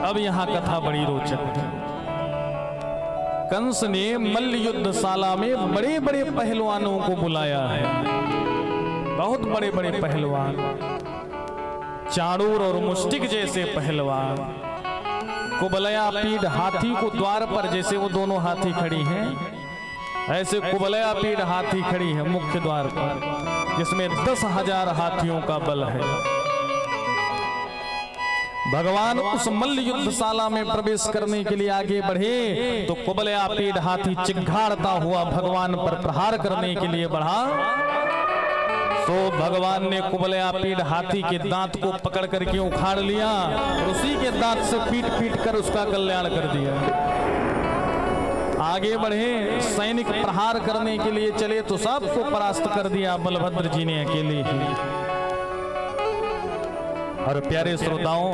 अब यहाँ कथा बड़ी रोचक है। कंस ने मल्ल युद्धशाला में बड़े बड़े पहलवानों को बुलाया है, बहुत बड़े बड़े पहलवान, चाणूर और मुष्टिक जैसे पहलवान। कुबलया पीठ हाथी को द्वार पर, जैसे वो दोनों हाथी खड़ी हैं, ऐसे कुबलया पीठ हाथी खड़ी है मुख्य द्वार पर, जिसमें 10,000 हाथियों का बल है। भगवान उस मल्ल युद्धशाला में प्रवेश करने के लिए आगे बढ़े तो कुबलया पीठ हाथी चिघाड़ता हुआ भगवान पर प्रहार करने के लिए बढ़ा। तो भगवान ने कुबलया पीठ हाथी के दांत को पकड़ करके उखाड़ लिया और उसी के दांत से पीट पीट कर उसका कल्याण कर दिया। आगे बढ़े, सैनिक प्रहार करने के लिए चले तो सबको परास्त कर दिया बलभद्र जी ने अकेले ही। और प्यारे श्रोताओं,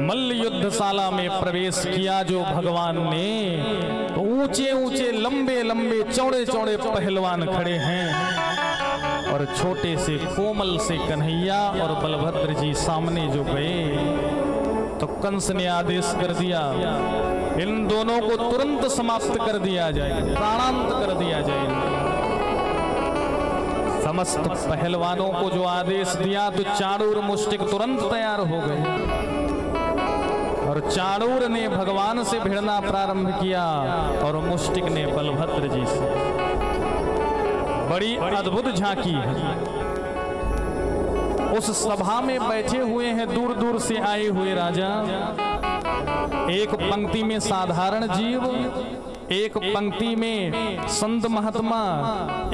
मल्ल युद्धशाला में प्रवेश किया जो भगवान ने, तो ऊंचे ऊंचे लंबे लंबे चौड़े चौड़े पहलवान खड़े हैं और छोटे से कोमल से कन्हैया और बलभद्र जी सामने जो गए तो कंस ने आदेश कर दिया इन दोनों को तुरंत समाप्त कर दिया जाए, प्राणांत कर दिया जाए। समस्त पहलवानों को जो आदेश दिया तो चाणूर मुष्टिक तुरंत तैयार हो गए और चाणूर ने भगवान से भिड़ना प्रारंभ किया और मुष्टिक ने बलभद्र जी से। बड़ी अद्भुत झांकी है। उस सभा में बैठे हुए हैं दूर दूर से आए हुए राजा, एक पंक्ति में साधारण जीव, एक पंक्ति में संत महात्मा,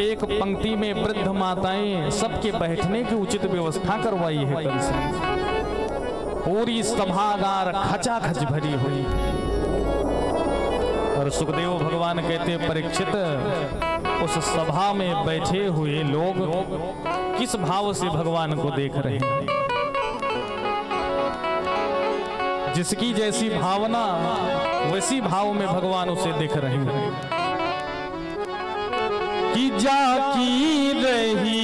एक पंक्ति में वृद्ध माताएं, सबके बैठने की उचित व्यवस्था करवाई है कंस ने। पूरी सभागार खचाखच भरी हुई। और सुखदेव भगवान कहते परीक्षित, उस सभा में बैठे हुए लोग किस भाव से भगवान को देख रहे हैं। जिसकी जैसी भावना वैसी भाव में भगवान उसे देख रहे हैं। कि जाकी रही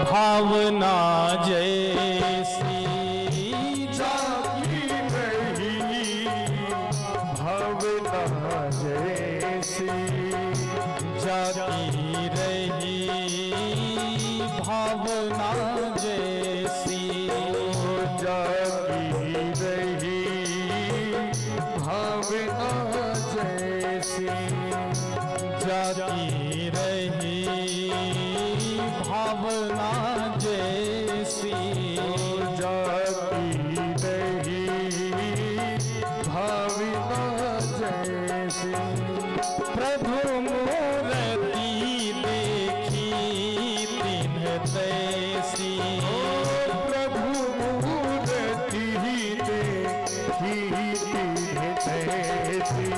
भावना जैसी, जाकी रही भावना जैसी, जाकी रही भावना जैसी, जाकी रही भावना जैसी, जाकी रही भावना जैसी, जाकी रही भावना जैसी। प्रभु मूर्ति देखी तिन तैसी, प्रभु मूर्ति देखी तिन तैसी,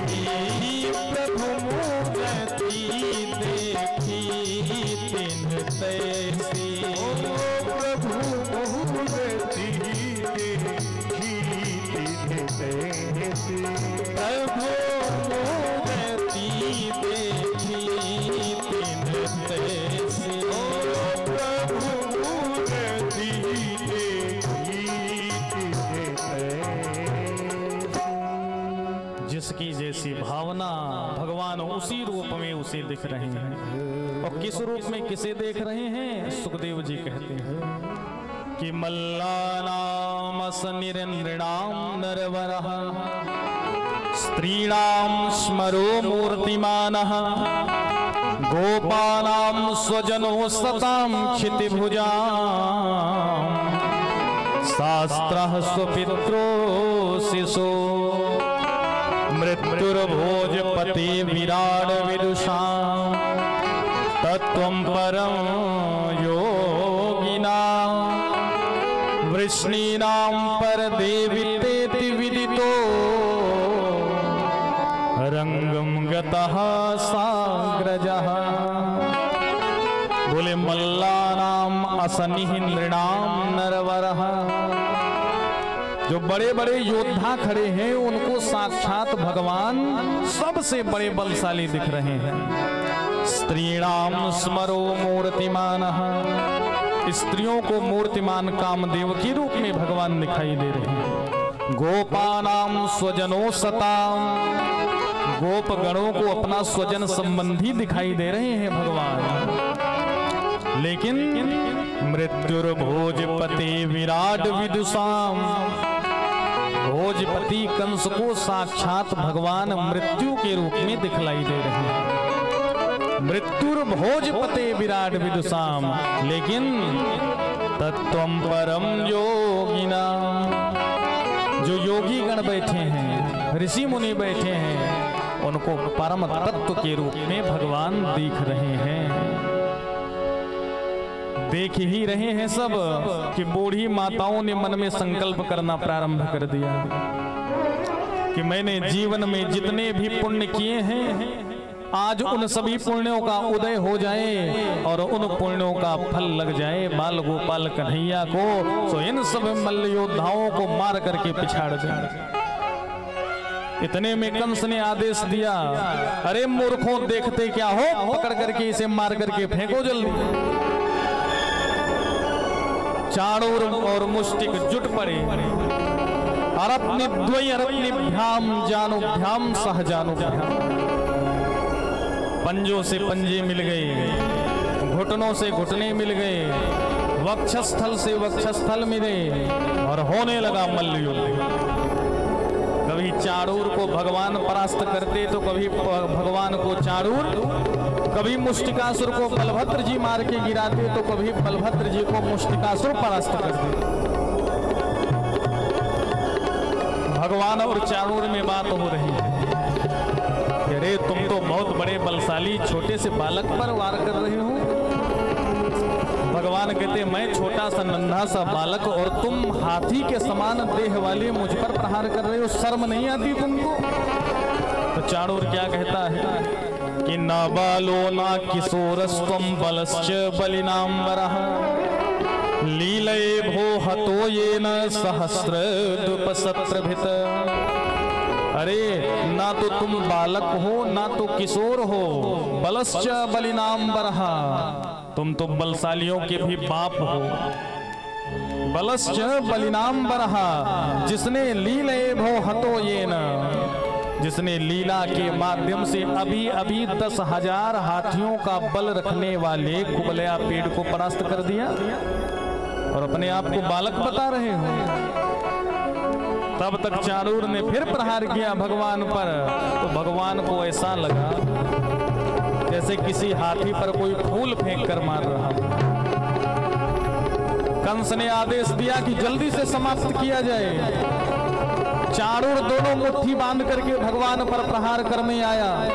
प्रभु मूर्ति देखी तिन तैसी, प्रभु मूर्ति देखी तिन तैसी, प्रभु मूर्ति देखी तिन तैसी, प्रभु मूर्ति देखी तिन तैसी। जिसकी जैसी भावना भगवान उसी रूप में उसे दिख रहे हैं। और किस रूप में किसे देख रहे हैं? सुखदेव जी कहते हैं कि मल्लानाम असनिरेन्द्रिणाम नरवरः स्त्रीणाम स्मरो मूर्तिमानः गोपानाम स्वजनो सताम क्षितिभुजां शास्त्रः स्वपित्रो शिशो मृत्युर्भोजपति विराट विदुषा तत्वं परम योगिना वृष्णीनां पर देवितेति विदितो रंगम गतः साग्रजः। बोले मल्लानाम असनिः नृणाम नरवरः, जो बड़े बड़े योद्धा खड़े हैं उनको साक्षात भगवान सबसे बड़े बलशाली दिख रहे हैं। स्त्रीणाम स्मरो मूर्तिमानः, स्त्रियों को मूर्तिमान कामदेव के रूप में भगवान दिखाई दे रहे हैं। गोपानाम स्वजनो सताम, गोप गणों को अपना स्वजन संबंधी दिखाई दे रहे हैं भगवान। लेकिन मृत्युर्भोजपति विराट विदुषाम, भोजपति कंस को साक्षात भगवान मृत्यु के रूप में दिखलाई दे रहे हैं। मृत्युर्भोजपते विराट विदुषाम, लेकिन तत्वम परम योगिना, जो योगी गण बैठे हैं, ऋषि मुनि बैठे हैं, उनको परम तत्व के रूप में भगवान दिख रहे हैं। देख ही रहे हैं सब कि बूढ़ी माताओं ने मन में संकल्प करना प्रारंभ कर दिया कि मैंने जीवन में जितने भी पुण्य किए हैं, आज उन सभी पुण्यों का उदय हो जाए और उन पुण्यों का फल लग जाए बाल गोपाल कन्हैया को, तो इन सब मल्ल योद्धाओं को मार करके पिछाड़ जाए। इतने में कंस ने आदेश दिया, अरे मूर्खों, देखते क्या हो, पकड़ करके इसे मार करके फेंको जल्दी। चाणूर और मुष्टिक जुट पड़े। अरत्निद्वय अरत्निभ्याम जानुभ्याम सह जानुभ्याम, पंजों से पंजे मिल गए, घुटनों से घुटने मिल गए, वक्षस्थल से वक्षस्थल मिले और होने लगा मल्ल युद्ध। कभी चाणूर को भगवान परास्त करते तो कभी भगवान को चाणूर, कभी मुष्टिकासुर को बलभद्र जी मार के गिराते तो कभी बलभद्र जी को मुष्टिकासुर परास्त करते। भगवान और चाणूर में बात हो रही है, अरे तुम तो बहुत बड़े बलशाली छोटे से बालक पर वार कर रहे हो। भगवान कहते, मैं छोटा सा नन्हा सा बालक और तुम हाथी के समान देह वाले मुझ पर प्रहार कर रहे हो, शर्म नहीं आती तुमको? तो चाणूर क्या कहता है कि न बालो न किशोरस्त्वं बलश्च बलिनाम्बरः, लीलये भो हतो येन सहस्रद्रुपशत्रभित। अरे ना तो तुम बालक हो ना तो किशोर हो, बलश्च बलिनाम्बरः, तुम तो बलशालियों के भी बाप हो। बलश्च बलिनाम्बरः, जिसने लीलये भो हतो येन, जिसने लीला के माध्यम से अभी अभी 10,000 हाथियों का बल रखने वाले कुबलया पेड़ को परास्त कर दिया और अपने आप को बालक बता रहे हो। तब तक चाणूर ने फिर प्रहार किया भगवान पर, तो भगवान को ऐसा लगा जैसे किसी हाथी पर कोई फूल फेंक कर मार रहा। कंस ने आदेश दिया कि जल्दी से समाप्त किया जाए। चाणूर दोनों मुट्ठी बांध करके भगवान पर प्रहार करने आया,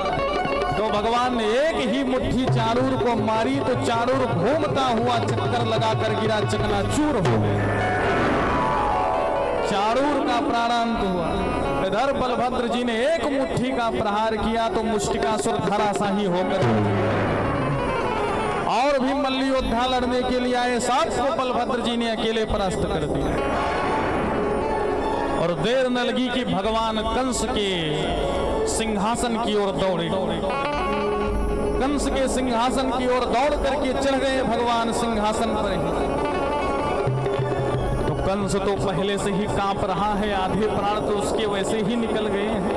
तो भगवान ने एक ही मुट्ठी चाणूर को मारी तो चाणूर घूमता हुआ चक्कर लगाकर गिरा, चकनाचूर हो गया। चाणूर का प्राणांत हुआ। इधर बलभद्र जी ने एक मुट्ठी का प्रहार किया तो मुष्टिकासुर धराशाही होकर, और भी मल्ल योद्धा लड़ने के लिए आए, सबको बलभद्र जी ने अकेले परास्त कर दिया। और देर न लगी कि भगवान कंस के सिंहासन की ओर दौड़े। कंस के सिंहासन की ओर दौड़ करके चढ़ गए भगवान सिंहासन पर ही। तो कंस तो पहले से ही कांप रहा है, आधे प्राण तो उसके वैसे ही निकल गए हैं।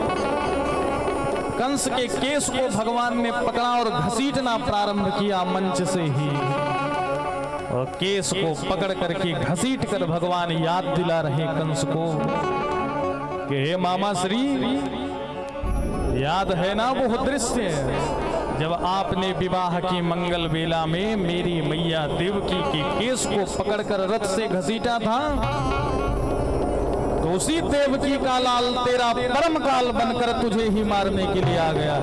कंस के केस को भगवान ने पकड़ा और घसीटना प्रारंभ किया मंच से ही, और केस को पकड़ करके घसीट कर भगवान याद दिला रहे कंस को कि हे मामा श्री, याद है ना वो दृश्य जब आपने विवाह की मंगल बेला में मेरी मैया देवकी के केस को पकड़कर रथ से घसीटा था? तो उसी देवकी का लाल तेरा परम काल बनकर तुझे ही मारने के लिए आ गया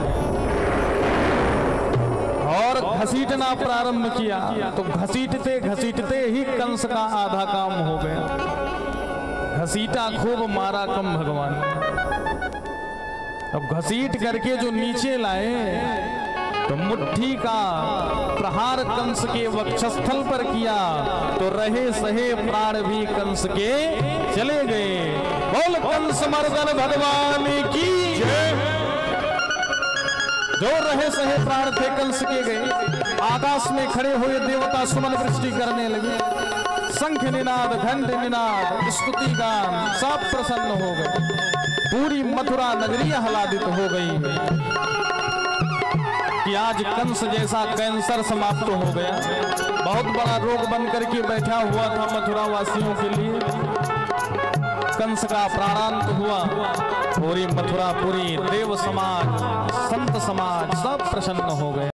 और घसीटना प्रारंभ किया। तो घसीटते घसीटते ही कंस का आधा काम हो गया। घसीटा खूब, मारा कम भगवान। अब घसीट करके जो नीचे लाए तो मुट्ठी का प्रहार कंस के वक्षस्थल पर किया तो रहे सहे प्राण भी कंस के चले गए। बोल कंस मर्दन भगवान की जय। जो रहे सहे प्राण थे कंस के गए। आकाश में खड़े हुए देवता सुमन वृष्टि करने लगे। शंख निनाद, घंट निनाद, स्तुति गान सब प्रसन्न हो गए। पूरी मथुरा नगरी आह्लादित हो गई कि आज कंस जैसा कैंसर समाप्त हो गया। बहुत बड़ा रोग बनकर के बैठा हुआ था मथुरा वासियों के लिए। कंस का प्राणांत हुआ। पूरी मथुरा, पूरी देव समाज, संत समाज सब प्रसन्न हो गए।